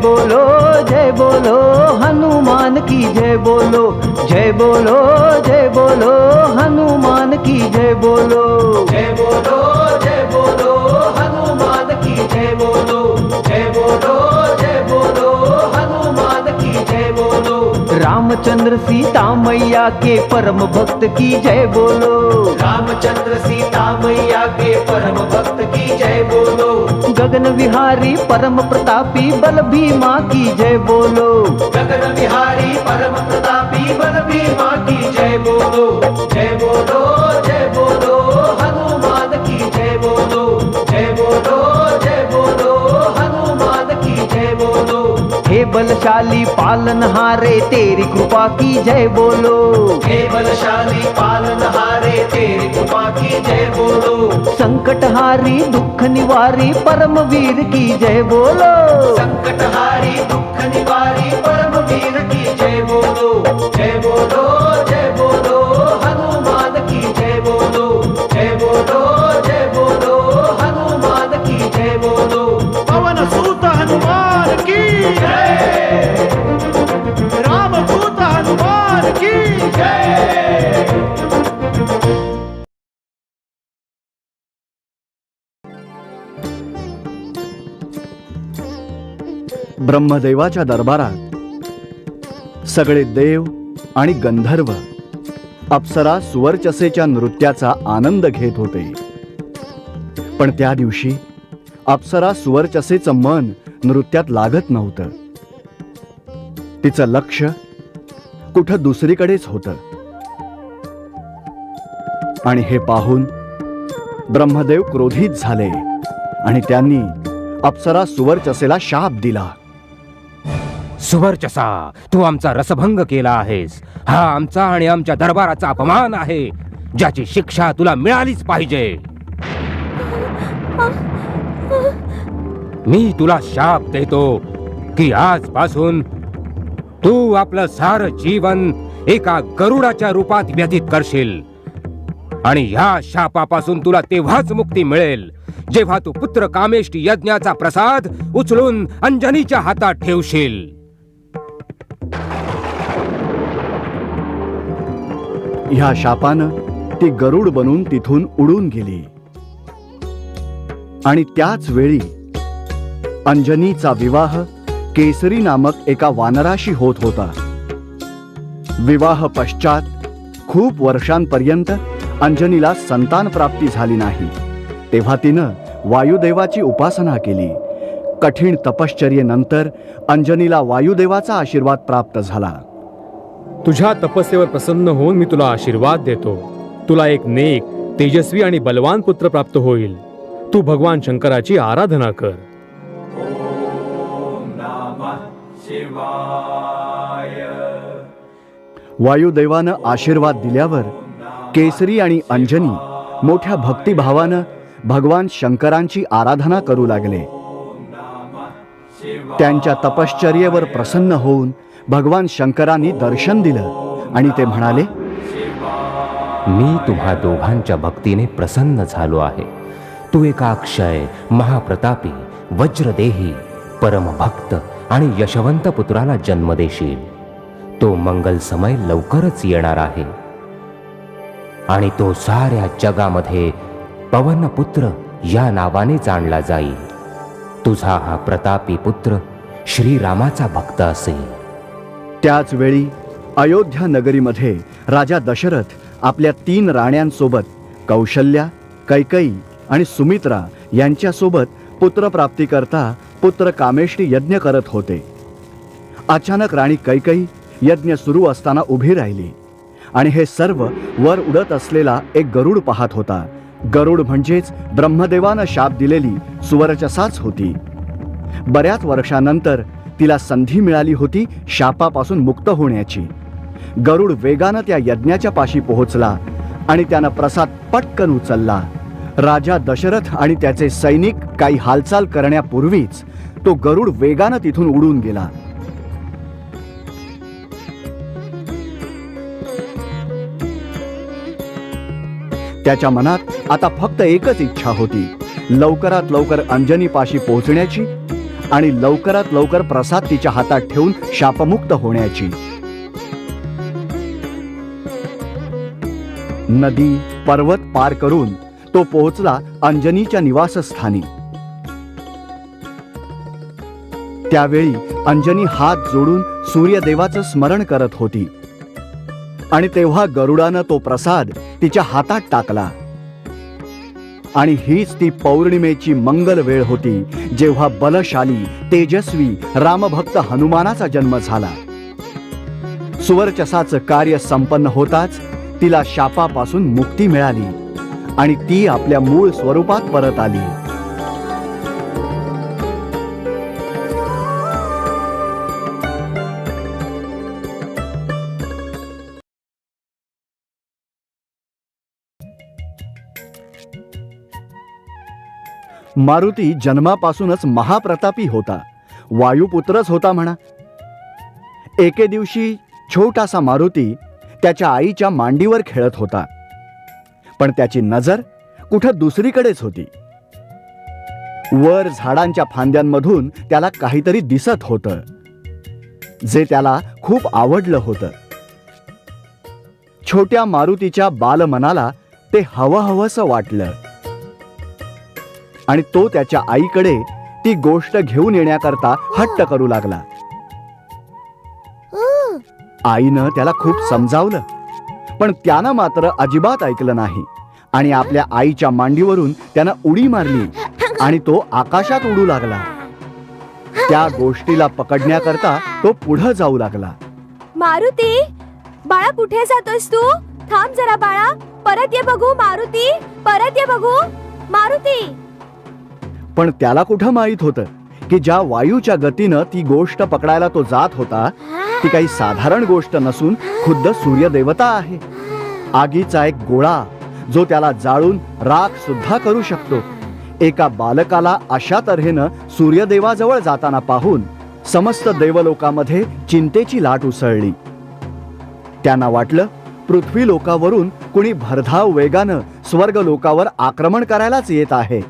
बोलो जय बोलो हनुमान की जय बोलो, जय बोलो जय बोलो हनुमान की जय बोलो, जय बोलो जय बोलो हनुमान की जय बोलो, जय बोलो जय बोलो हनुमान की जय बोलो। रामचंद्र सीता मैया के परम भक्त की जय बोलो, रामचंद्र सीता मैया के परम भक्त की जय बोलो। गगन विहारी परम प्रतापी बल भीमा की जय बोलो, गगन विहारी परम प्रतापी बल भीमा की जय बोलो, जय बोलो जय बोलो हनुमान की जय बोलो, जय बोलो जय बोलो हनुमान की जय बोलो। हे बलशाली पालनहारे तेरी कृपा की जय बोलो, हे बलशाली पालनहारे तेरी कृपा की जय बोलो। संकटहारी दुख निवारी परम वीर की जय बोलो, संकटहारी दुख निवारी परम वीर की जय बोलो, जय बोलो जय बोलो हनुमान की जय बोलो, जय बोलो जय बोलो हनुमान की जय बोलो। पवन सूत हनुमान की जय, रामदूत हनुमान की जय। ब्रह्मदेवाच्या दरबारात सगळे देव आणि गंधर्व अप्सरा सुवर्चसेच्या नृत्याचा आनंद घेत होते. पण त्या दिवशी अप्सरा सुवर्चसेचं मन नृत्यात लागत नव्हतं. तिचं लक्ष कुठं दुसरीकडेच होतं. आणि हे पाहून ब्रह्मदेव क्रोधित झाले आणि त्यांनी अप्सरा सुवर्चसेला शाप दिला. सुवर्चसा, तू आमचा रसभंग केला आहेस. हा आमचा आणि आमच्या दरबाराचा अपमान आहे, ज्याची शिक्षा तुला मिळालीच पाहिजे. मी तुला शाप देतो की आजपासून तू आपलं सारं जीवन एका गरुडाच्या रूपात व्यतीत करशील. आणि ह्या शापापासून तुला तेव्हाच मुक्ती मिळेल जेव्हा तू पुत्र कामेष्टी यज्ञाचा प्रसाद उचलून अंजनीच्या हातात ठेवशील. ह्या शापानं ती गरुड बनून तिथून उडून गेली. आणि त्याच वेळी अंजनीचा विवाह केसरी नामक एका वानराशी होत होता. विवाह पश्चात खूप वर्षांपर्यंत अंजनीला संतान प्राप्ती झाली नाही. तेव्हा तिनं वायुदेवाची उपासना केली. कठीण तपश्चर्येनंतर अंजनीला वायुदेवाचा आशीर्वाद प्राप्त झाला. तुझ्या तपस्येवर प्रसन्न होऊन मी तुला आशीर्वाद देतो. तुला एक नेक, तेजस्वी आणि बलवान पुत्र प्राप्त होईल. तू भगवान शंकराची आराधना कर. ओम नमः शिवाय. वायुदेवानं आशीर्वाद दिल्यावर केसरी आणि अंजनी मोठ्या भक्तिभावानं भगवान शंकरांची आराधना करू लागले. त्यांच्या तपश्चर्येवर प्रसन्न होऊन भगवान शंकरांनी दर्शन दिलं आणि ते म्हणाले, मी तुम्हा दोघांच्या भक्तीने प्रसन्न झालो आहे. तू एका अक्षय, महाप्रतापी, वज्रदेही, परमभक्त आणि यशवंत पुत्राला जन्म देशील. तो मंगल समय लवकरच येणार आहे आणि तो साऱ्या जगामध्ये पवनपुत्र या नावाने जाणला जाईल. तुझा हा प्रतापी पुत्र श्रीरामाचा भक्त असेल. त्याच वेळी अयोध्या नगरीमध्ये राजा दशरथ आपल्या 3 राण्यांसोबत कौशल्या, कैकई आणि सुमित्रा यांच्यासोबत पुत्रप्राप्तीकरता पुत्र कामेष्टी यज्ञ करत होते. अचानक राणी कैकई यज्ञ सुरू असताना उभी राहिली आणि हे सर्व वर उडत असलेला एक गरुड पाहत होता. गरुड म्हणजेच ब्रह्मदेवानं शाप दिलेली सुवर्चसाच होती. बऱ्याच वर्षानंतर तिला संधी मिळाली होती शापापासून मुक्त होण्याची. गरुड वेगानं त्या यज्ञाच्या पाशी पोहोचला आणि त्यानं प्रसाद पटकन उचलला. राजा दशरथ आणि त्याचे सैनिक काही हालचाल करण्यापूर्वीच तो गरुड वेगानं तिथून उडून गेला. त्याच्या मनात आता फक्त एकच इच्छा होती, लवकरात लवकर अंजनीपाशी पोहोचण्याची आणि लवकरात लवकर प्रसाद तिच्या हातात ठेवून शापमुक्त होण्याची. नदी पर्वत पार करून तो पोहोचला अंजनीच्या निवासस्थानी. त्यावेळी अंजनी हात जोडून सूर्यदेवाचं स्मरण करत होती आणि तेव्हा गरुडानं तो प्रसाद तिच्या हातात टाकला. आणि हीच ती पौर्णिमेची मंगल वेळ होती जेव्हा बलशाली तेजस्वी रामभक्त हनुमानाचा जन्म झाला. सुवर्चसाचं कार्य संपन्न होताच तिला शापापासून मुक्ती मिळाली आणि ती आपल्या मूळ स्वरूपात परत आली. मारुती जन्मापासूनच महाप्रतापी होता, वायुपुत्रच होता म्हणा. एके दिवशी छोटासा मारुती त्याच्या आईच्या मांडीवर खेळत होता, पण त्याची नजर कुठं दुसरीकडेच होती. वर झाडांच्या फांद्यांमधून त्याला काहीतरी दिसत होतं जे त्याला खूप आवडलं होतं. छोट्या मारुतीच्या बालमनाला ते हवंहवंसं वाटलं आणि तो त्याच्या आईकडे ती गोष्ट घेऊन येण्याकरता हट्ट करू लागला. आईनं त्याला खूप समजावलं, पण त्यानं मात्र अजिबात ऐकलं नाही आणि आपल्या आईच्या मांडीवरून त्यानं उडी मारली आणि तो आकाशात उडू लागला. त्या गोष्टीला पकडण्याकरता तो पुढे जाऊ लागला. मारुती, बाळा कुठे जातोस तू? थांब जरा बाळा, परत ये बघू. मारुती, परत ये बघू. मारुती. पण त्याला कुठं माहित होतं की ज्या वायूच्या गतीनं ती गोष्ट पकडायला तो जात होता ती काही साधारण गोष्ट नसून खुद्द सूर्यदेवता आहे. आगीचा एक गोळा जो त्याला जाळून राख सुद्धा करू शकतो. एका बालकाला अशा तऱ्हेनं सूर्यदेवाजवळ जाताना पाहून समस्त देवलोकामध्ये चिंतेची लाट उसळली. त्यांना वाटलं पृथ्वी लोकावरून कुणी भरधाव वेगानं स्वर्ग लोकावर आक्रमण करायलाच येत आहे.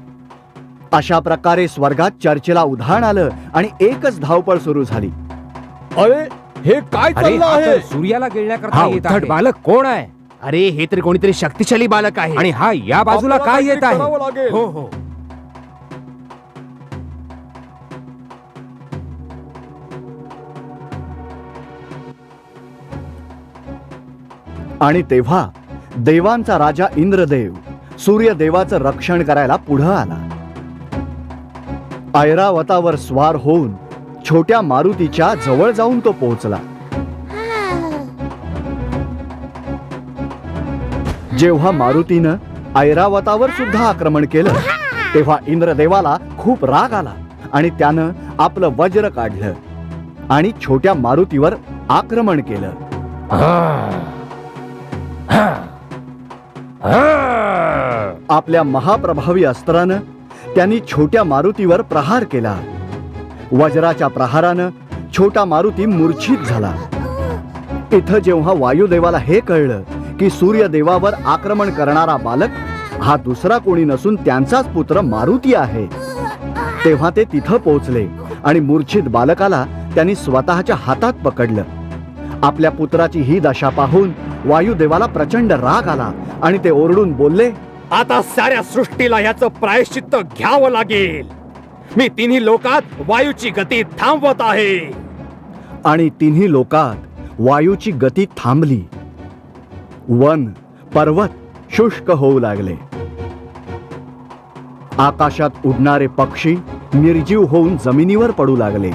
अशा प्रकारे स्वर्गात चर्चेला उधाण आलं आणि एकच धावपळ सुरू झाली. अरे हे काय चाललं आहे? सूर्याला गिळण्याकरता येत आहे. बालक कोण आहे? अरे हे तरी कोणीतरी शक्तिशाली बालक आहे. आणि हा या बाजूला काय येत आहे? हो हो. आणि तेव्हा देवांचा राजा इंद्रदेव सूर्यदेवाचं रक्षण करायला पुढं आला. ऐरावतावर स्वार होऊन छोट्या मारुतीच्या जवळ जाऊन तो पोहोचला. जेव्हा मारुतीनं ऐरावतावर सुद्धा आक्रमण केलं तेव्हा इंद्रदेवाला खूप राग आला आणि त्यानं आपलं वज्र काढलं आणि छोट्या मारुतीवर आक्रमण केलं. आपल्या महाप्रभावी अस्त्रानं त्यांनी छोट्या मारुतीवर प्रहार केला. वज्राच्या प्रहारानं छोटा मारुती मूर्छित झाला. इथं जेव्हा वायुदेवाला हे कळलं की सूर्यदेवावर आक्रमण करणारा बालक हा दुसरा कोणी नसून त्यांचाच पुत्र मारुती आहे, तेव्हा ते तिथं पोहोचले आणि मूर्छित बालकाला त्यांनी स्वतःच्या हातात पकडलं. आपल्या पुत्राची ही दशा पाहून वायुदेवाला प्रचंड राग आला आणि ते ओरडून बोलले, आता साऱ्या सृष्टीला याचं प्रायश्चित्त घ्यावं लागेल. मी तिन्ही लोकात वायूची गती थांबवत आहे. आणि तिन्ही लोकात वायूची गती थांबली. वन पर्वत शुष्क होऊ लागले. आकाशात उडणारे पक्षी निर्जीव होऊन जमिनीवर पडू लागले.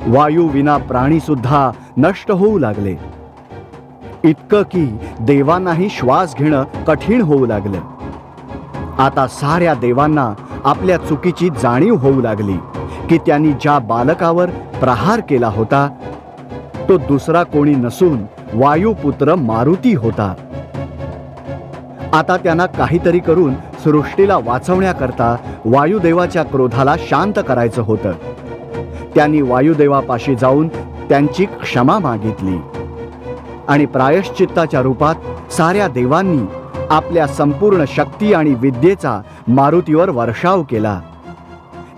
वायू विना प्राणी सुद्धा नष्ट होऊ लागले. इतकं की देवांनाही श्वास घेणं कठीण होऊ लागलं. आता साऱ्या देवांना आपल्या चुकीची जाणीव होऊ लागली की त्यांनी ज्या बालकावर प्रहार केला होता तो दुसरा कोणी नसून वायुपुत्र मारुती होता. आता त्यांना काहीतरी करून सृष्टीला वाचवण्याकरता वायुदेवाच्या क्रोधाला शांत करायचं होतं. त्यांनी वायुदेवापाशी जाऊन त्यांची क्षमा मागितली आणि प्रायश्चित्ताच्या रूपात साऱ्या देवांनी आपल्या संपूर्ण शक्ती आणि विद्येचा मारुतीवर वर्षाव केला.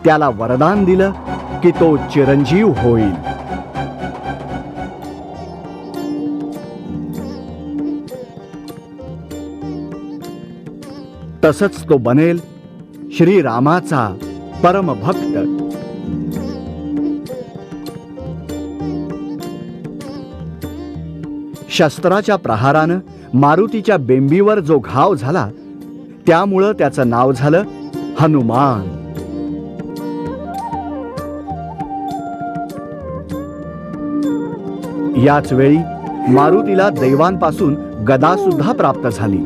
त्याला वरदान दिलं की तो चिरंजीव होईल. तसंच तो बनेल श्रीरामाचा परमभक्त. शस्त्राच्या प्रहारानं मारुतीच्या बेंबीवर जो घाव झाला त्यामुळं त्याचं नाव झालं हनुमान. याच वेळी मारुतीला दैवांपासून गदा सुद्धा प्राप्त झाली.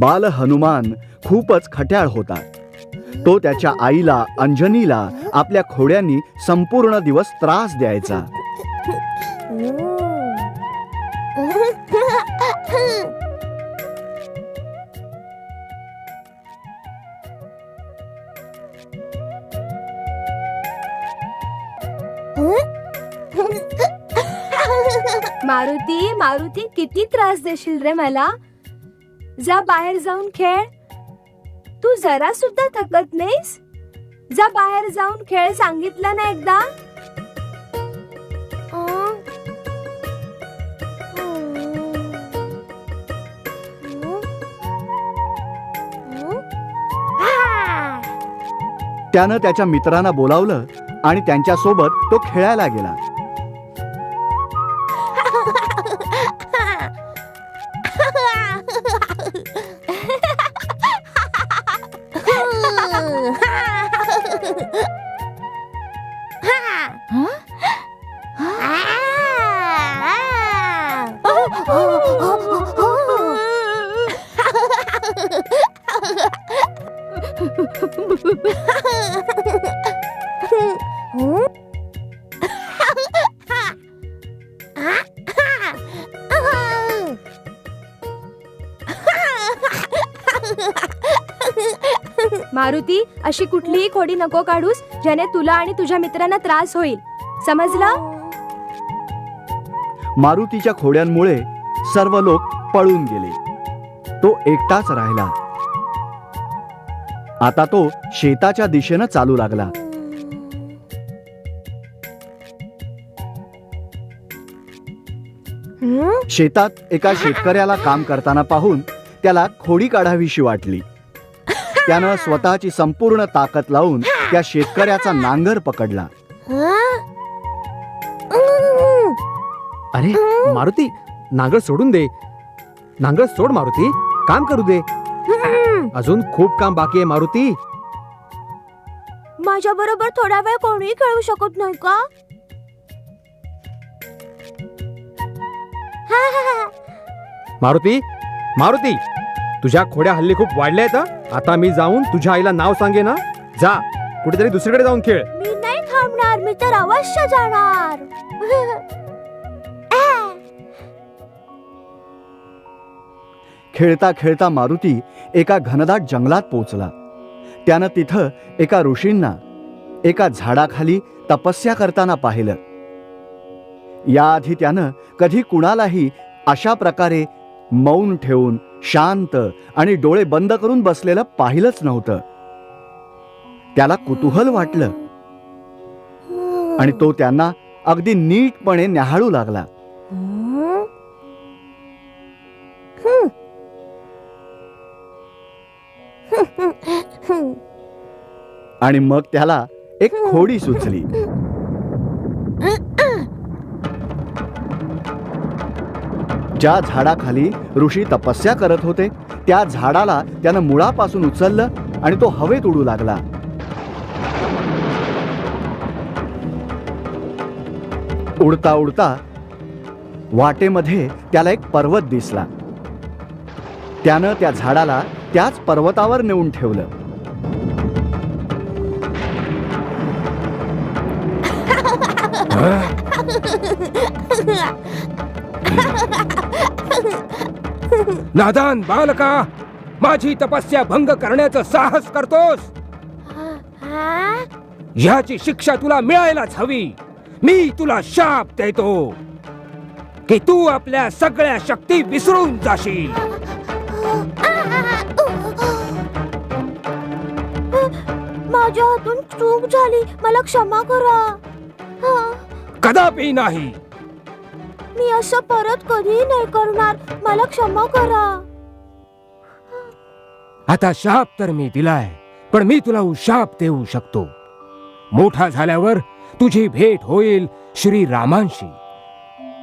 बाल हनुमान खूपच खट्याळ होता. तो त्याच्या आईला अंजनीला आपल्या खोड्यांनी संपूर्ण दिवस त्रास द्यायचा. मारुती मारुती किती त्रास देशील रे मला. जा बाहेर जाऊन खेळ. तू जरा सुद्धा थकत नाहीस. जा बाहेर जाऊन खेळ सांगितलं ना एकदा. त्यानं त्याच्या मित्रांना बोलावलं आणि त्यांच्यासोबत तो खेळायला गेला. मारुती अशी कुठलीही खोडी नको काढूस ज्याने तुला आणि तुझ्या मित्रांना त्रास होईल. समजलं. मारुतीच्या खोड्यांमुळे सर्व लोक पळून गेले. तो एकटाच राहिला. आता तो शेताच्या दिशेनं चालू लागला. शेतात एका शेतकऱ्याला काम करताना पाहून त्याला खोडी काढावीशी वाटली. त्यानं स्वतःची संपूर्ण ताकद लावून त्या शेतकऱ्याचा नांगर पकडला. अरे मारुती, नांगर सोडून दे. नांगर सोड मारुती, काम करू दे. अजून खूप काम बाकी आहे मारुती. माझ्या बरोबर थोडा वेळ कोणीही खेळू शकत नाही का. मारुती मारुती, तुझ्या खोड्या हल्ली खूप वाढल्या आहेत. आता मी जाऊन तुझ्या आईला नाव सांगे ना. जा कुठेतरी दुसरीकडे जाऊन खेळ. मी नाही थांबणार. मी तर अवश्य जाणार. खेळता खेळता मारुती एका घनदाट जंगलात पोहोचला. त्यानं तिथं एका ऋषींना एका झाडाखाली तपस्या करताना पाहिलं. याआधी त्यानं कधी कुणालाही अशा प्रकारे मौन ठेवून शांत आणि डोळे बंद करून बसलेलं पाहिलंच नव्हतं. त्याला कुतूहल वाटलं आणि तो त्यांना अगदी नीटपणे न्याहाळू लागला. आणि मग त्याला एक खोडी सुचली. ज्या झाडाखाली ऋषी तपस्या करत होते त्या झाडाला त्यानं मुळापासून उचललं आणि तो हवेत उडू लागला. उडता उडता वाटेमध्ये त्याला एक पर्वत दिसला. त्यानं त्या झाडाला त्याच पर्वतावर नेऊन ठेवलं. नादान बालका, माझी तपस्या भंग करण्याचं साहस करतोस? ह्याची शिक्षा तुला मिळायलाच हवी. मी तुला शाप देतो की तू आपल्या सगळ्या शक्ती विसरून जाशील. माझ्या हातून चूक झाली, मला क्षमा करा. कदापि नाही. मी असं परत कधी नाही करणार, मला क्षमा करा. आता शाप तर मी दिलाय, पण मी तुला शाप देऊ शकतो. मोठा झाल्यावर तुझी भेट होईल श्री रामांशी.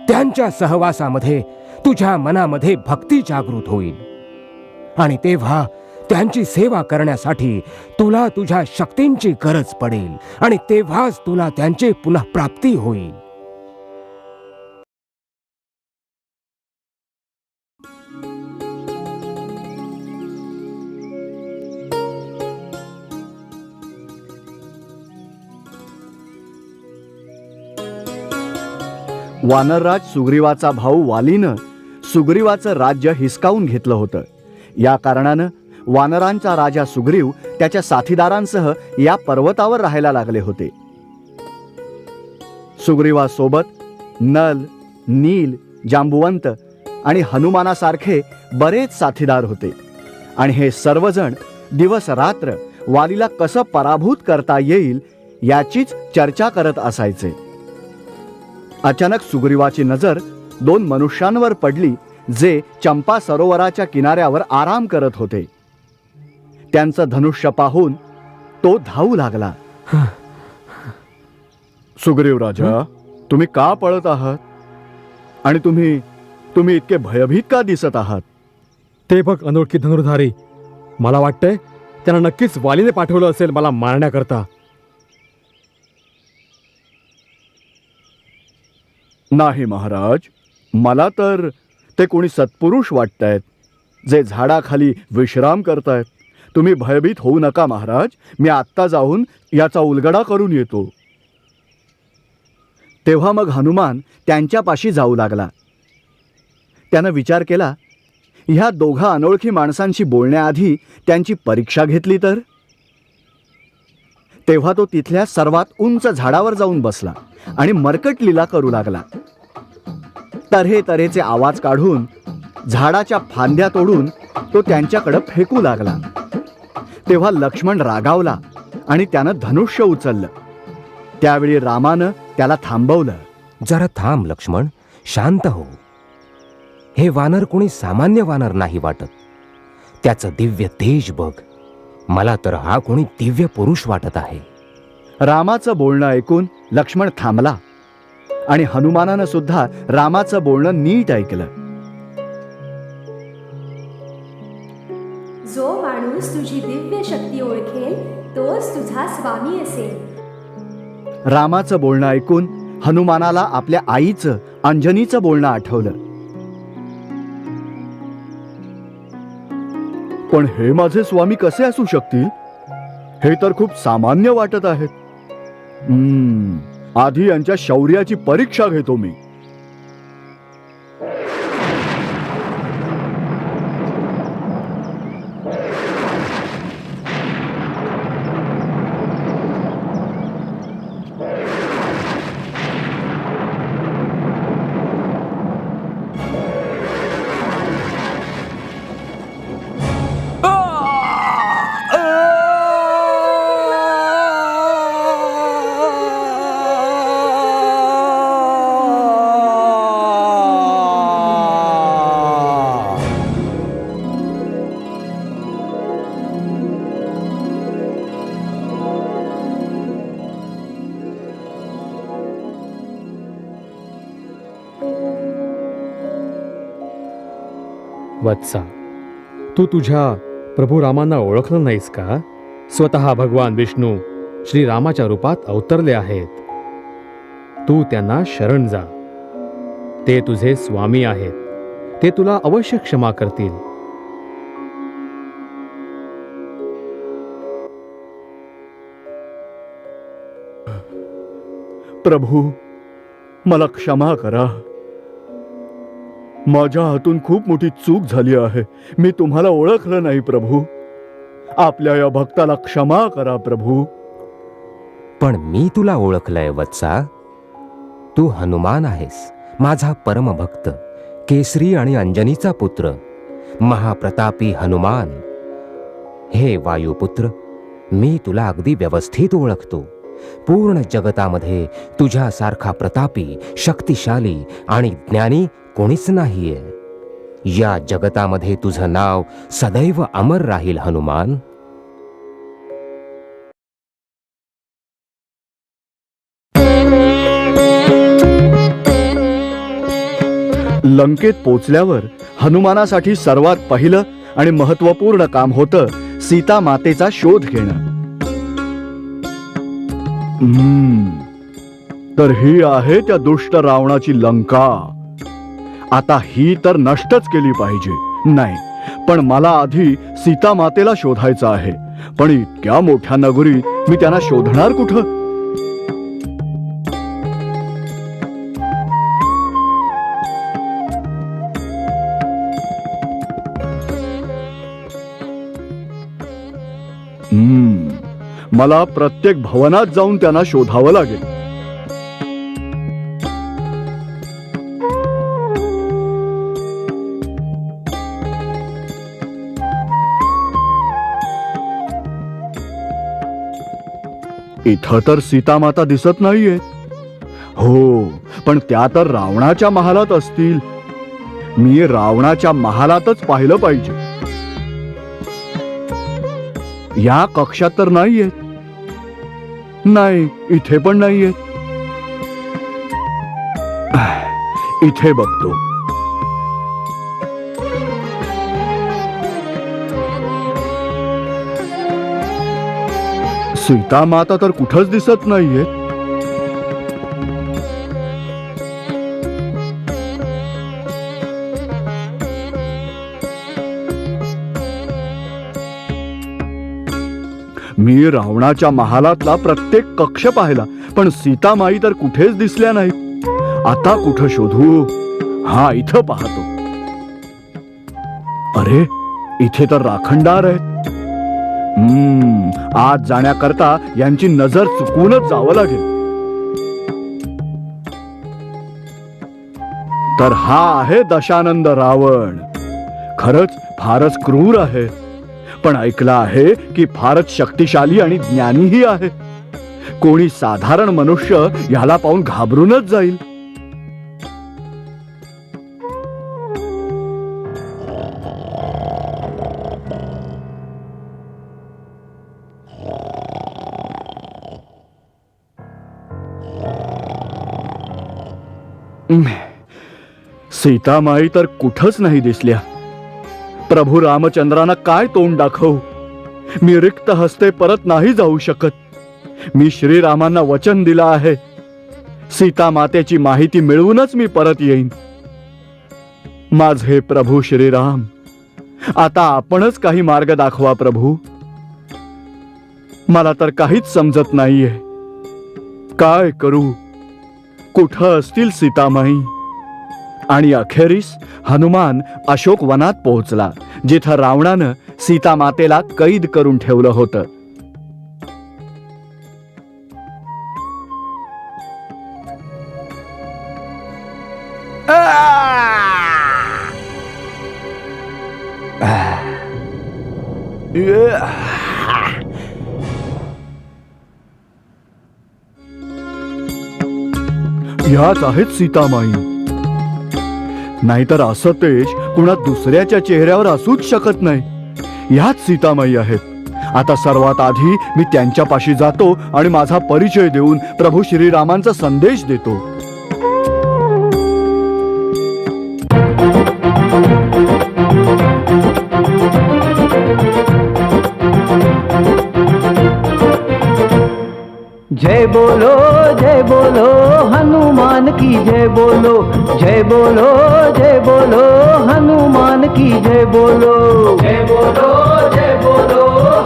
त्यांच्या सहवासामध्ये तुझ्या मनामध्ये भक्ती जागृत होईल आणि तेव्हा त्यांची सेवा करण्यासाठी तुला तुझ्या शक्तींची गरज पडेल आणि तेव्हाच तुला त्यांची पुन्हा प्राप्ती होईल. वानरराज सुग्रीवाचा भाऊ वालीनं सुग्रीवाचं राज्य हिसकावून घेतलं होतं. या कारणानं वानरांचा राजा सुग्रीव त्याच्या साथीदारांसह या पर्वतावर राहायला लागले होते. सुग्रीवासोबत नल, नील, जांबुवंत आणि हनुमानासारखे बरेच साथीदार होते आणि हे सर्वजण दिवस रात्र वालीला कसं पराभूत करता येईल याचीच चर्चा करत असायचे. अचानक सुग्रीवाची नजर दोन मनुष्यांवर पडली जे चंपा सरोवराच्या किनाऱ्यावर आराम करत होते. त्यांचं धनुष्य पाहून तो धावू लागला. सुग्रीव राजा, तुम्ही का पळत आहात आणि तुम्ही इतके भयभीत का दिसत आहात? ते बघ अनोळखी धनुर्धारी. मला वाटतंय त्यांना नक्कीच वालीने पाठवलं असेल मला मारण्याकरता. नाही महाराज, मला तर ते कोणी सत्पुरुष वाटतायत जे झाडाखाली विश्राम करतायत. तुम्ही भयभीत होऊ नका महाराज, मी आत्ता जाऊन याचा उलगडा करून येतो. तेव्हा मग हनुमान त्यांच्यापाशी जाऊ लागला. त्यानं विचार केला, ह्या दोघा अनोळखी माणसांशी बोलण्याआधी त्यांची परीक्षा घेतली तर. तेव्हा तो तिथल्या सर्वात उंच झाडावर जाऊन बसला आणि मरकट लीला करू लागला. तऱ्हे तऱ्हेचे आवाज काढून झाडाच्या फांद्या तोडून तो त्यांच्याकडे फेकू लागला. तेव्हा लक्ष्मण रागावला आणि त्यानं धनुष्य उचललं. त्यावेळी रामानं त्याला थांबवलं. जरा थांब लक्ष्मण, शांत हो. हे वानर कोणी सामान्य वानर नाही वाटत. त्याचं दिव्य तेज बघ. मला तर हा कोणी दिव्य पुरुष वाटत आहे. रामाचं बोलणं ऐकून लक्ष्मण थांबला आणि हनुमानानं सुद्धा रामाचं बोलणं नीट ऐकलं. जो माणूस तुझी दिव्य शक्ती ओळखेल तोच तुझा स्वामी असेल. रामाचं बोलणं ऐकून हनुमानाला आपल्या आईचं अंजनीचं बोलणं आठवलं. पण हे माझे स्वामी कसे असू शकतील? हे तर खूप सामान्य वाटत आहेत. आधी यांच्या शौर्याची परीक्षा घेतो मी. वत्सा, तू तुझ्या प्रभू रामांना ओळखलं नाहीस का? स्वतः भगवान विष्णू श्रीरामाच्या रूपात अवतरले आहेत. तू त्यांना शरण जा. ते तुझे स्वामी आहेत. ते तुला अवश्य क्षमा करतील. प्रभू, मला क्षमा करा. माझ्या हातून खूप मोठी चूक झाली आहे. मी तुम्हाला ओळखलं नाही प्रभू. आपल्या या भक्ताला क्षमा करा प्रभू. पण मी तुला ओळखलंय वत्सा. तू हनुमान आहेस, माझा परमभक्त, केसरी आणि अंजनीचा पुत्र, महाप्रतापी हनुमान. हे वायुपुत्र, मी तुला अगदी व्यवस्थित ओळखतो. पूर्ण जगतामध्ये तुझ्यासारखा प्रतापी, शक्तिशाली आणि ज्ञानी कोणीच नाहीये. या जगतामध्ये तुझं नाव सदैव अमर राहील हनुमान. लंकेत पोचल्यावर हनुमानासाठी सर्वात पहिलं आणि महत्वपूर्ण काम होतं सीता मातेचा शोध घेणं. तर ही आहे त्या दुष्ट रावणाची लंका. आता ही तर नष्टच केली पाहिजे. नाही, पण मला आधी सीता मातेला शोधायचं आहे. पण इतक्या मोठ्या नगरीत मी त्यांना शोधणार कुठं? मला प्रत्येक भवनात जाऊन त्यांना शोधावं लागेल. इथं तर सीतामाता दिसत नाहीये. हो, पण त्या तर रावणाच्या महालात असतील. मी रावणाच्या महालातच पाहिलं पाहिजे. या कक्षात तर नाहीये. नाही, इथे पण नाहीये. इथे बघतो. सीता माता तर कुठंच दिसत नाहीये. मी रावणाच्या महालातला प्रत्येक कक्ष पाहिला, पण सीतामाई तर कुठेच दिसल्या नाहीत. आता कुठं शोधू? हा, इथं पाहतो. अरे, इथे तर राखणदार आहेत. आज जाण्याकरता यांची नजर चुकवूनच जावं लागेल. तर हा आहे दशानंद रावण. खरंच फारच क्रूर आहे, पण ऐकलं आहे की फारच शक्तिशाली आणि ज्ञानीही आहे. कोणी साधारण मनुष्य याला पाहून घाबरूनच जाईल. सीतामाई तर कुठंच नाही दिसल्या. प्रभू रामचंद्रांना काय तोंड दाखवू? मी रिक्त हस्ते परत नाही जाऊ शकत. मी श्रीरामांना वचन दिलं आहे, सीता मातेची माहिती मिळवूनच मी परत येईन. माझे प्रभू श्रीराम, आता आपणच काही मार्ग दाखवा प्रभू. मला तर काहीच समजत नाहीये. काय करू? कुठं असतील सीतामाई? आणि अखेरीस हनुमान अशोक वनात पोहोचला, जिथं रावणानं सीता मातेला कैद करून ठेवलं होतं. ह्याच आहेत सीतामाई. नाहीतर असं तेज कुणा दुसऱ्याच्या चेहऱ्यावर असूच शकत नाही. ह्याच सीतामाई आहेत. आता सर्वात आधी मी त्यांच्यापाशी जातो आणि माझा परिचय देऊन प्रभू श्रीरामांचा संदेश देतो. जय बोलो हनुमान की जय बोलो. जय बोलो हनुमान की जय बोलो. जय बोलो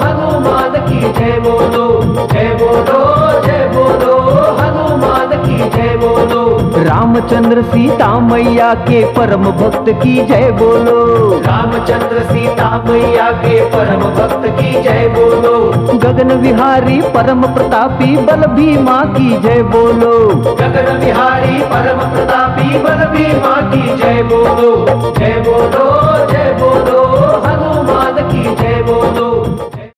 हनुमान की जय बोलो. जय बोलो हनुमान की जय बोलो. रामचंद्र सीता मैया के परम भक्त की जय बोलो। रामचंद्र सीता मैया के परम भक्त की जय बोलो। गगन विहारी परम प्रतापी बल भीमा की जय बोलो। गगन विहारी परम प्रतापी बल भीमा की जय बोलो। जय बोलो